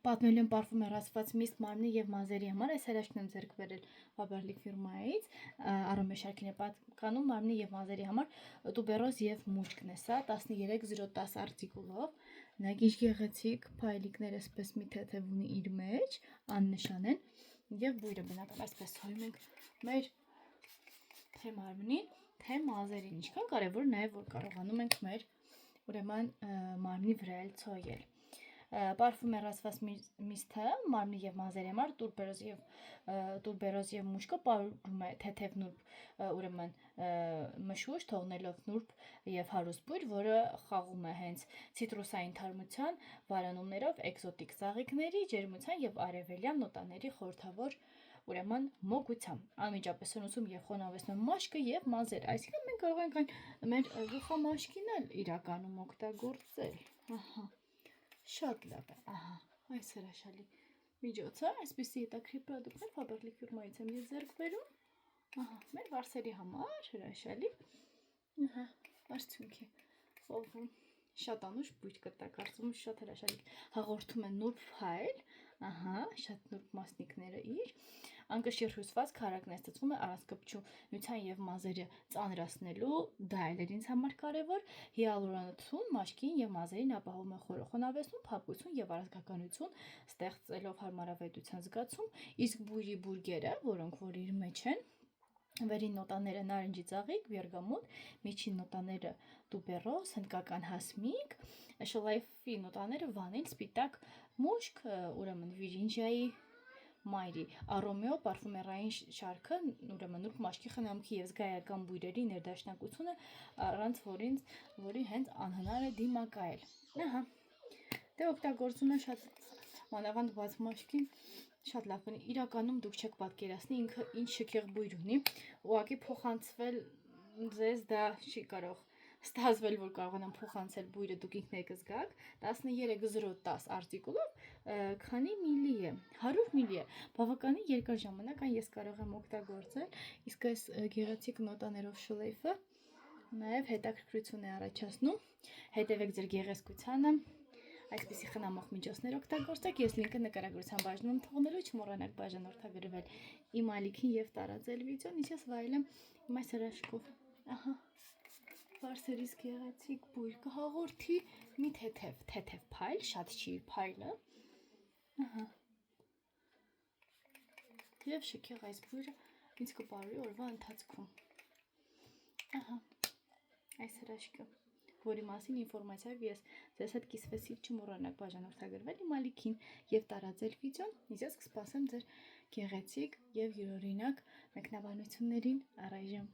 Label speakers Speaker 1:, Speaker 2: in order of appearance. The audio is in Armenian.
Speaker 1: Պատմելու եմ պարֆումերացված միստ մարմնի և մազերի համար, այս հրաշքն եմ ձեռք բերել Faberlic ֆիրմայից, Arome շարքին է պատկանում մարմնի և մազերի համար, տուբերոզ և մուշկն է սա, 13-010 արտիկուլով, նայեք ինչ գեղեցիկ փայլիկներ էսպես մի թեթև ունի իր մեջ, աննշան են, և բույրը բնական այսպես հոյում ենք մեր թե մարմնին, թե մազերին, ինչքան կարևոր նաև որ կարողանում ենք մեր ուրեմն մարմնի վրա էլ ցոյել։ Պարֆումերացված միսթը մարմնի և մազերի համար տուրբերոզ և մուշկը պարում է թեթև նուրբ ուրեմն մշուշ, թողնելով նուրբ և հարուստ բույր, որը խաղում է հենց ցիտրուսային թարմության վարանումներով էկզոտիկ ծաղիկների, ջերմության և արևելյան նոտաների խորհրդավոր ուրեմն մոգությամբ։ Անմիջապես սնուցում և խոնավեցնում մաշկը և մազերը, այսինքն մենք կարող ենք այն մեր գլխամաշկին էլ իրականում օգտագործել, շատ լավ է, այս հրաշալի միջոցը, այսպիսի հետաքրքիր պրոդուկտներ Faberlic ֆիրմայից եմ ես ձեռք բերում, մեր վարսերի համար հրաշալի, արդյունքի, շատ անուշ բույր կտա, կարծում եմ շատ հրաշալի, հաղորդում է նուրբ փայլ, շատ նուրբ մասնիկները իր, անկշիռ հյուսված քառակն ստացվում է առանցքաբջջության և մազերը ծանրացնելու, դա էլ էր ինձ համար կարևոր, հիալուրոնաթթուն մաշկին և մազերին ապահովում է խոնավեցնում, փափուկություն և առազգականություն ստեղծելով հարմարավետության զգացում, իսկ բույրի բուրգերը, որոնք որ իր մեջ են, վերին նոտաները նարնջի ծաղիկ, բերգամոտ, միջին նոտաները տուբերոզ, հնդկական հասմիկ, շլայֆի նոտաները վանիլ, սպիտակ մուշկ, ուրեմն վիրինջայի մայրի, Aromeo պարֆումերային շարքը, ուրեմն նուրբ մաշկի խնամքի և զգայական բույրերի ներդաշնակությունը, առանց որի հենց անհնար է դիմակայել։ Դե օգտագործումը շատ մանավանդ բաց մաշկին շատ լավ կլինի, իրականում դուք չեք պատկերացնի ինքը ինչ շքեղ բույր ունի, ուղղակի փոխանցվել ձեզ դա չի կարող ստացվել, որ կարողանամ փոխանցել բույրը դուք ինքներդ զգաք, 13-010 արտիկուլով, քանի միլի է, 100 միլի է, բավականին երկար ժամանակ այն ես կարող եմ օգտագործել, իսկ այս գեղեցիկ նոտաներով շլեյֆը նաև հետաքրքրություն է առաջացնում, հետևեք ձեր գեղեցկությանը, այսպիսի խնամող միջոցներ օգտագործեք, ես լինքը նկարագրության բաժնում եմ թողնելու, չմոռանաք բաժանորդագրվել իմ ալիքին և տարածել վիդեոն, իսկ ես վայելեմ իմ այս հրաշքով, վարսերից գեղեցիկ բույր կհաղորդի մի թեթև փայլ, շատ չի փայլը, և շքեղ այս բույրը ինձ կպարուի օրվա ընթացքում, այս հրաշքը, որի մասին ինֆորմացիայով ես ձեզ հետ կիսվեցի, չմոռանաք բաժանորդագրվել իմ ալիքին և տարածել վիդեոն, իսկ ես կսպասեմ ձեր գեղեցիկ և յուրօրինակ մեկնաբանություններին, առայժմ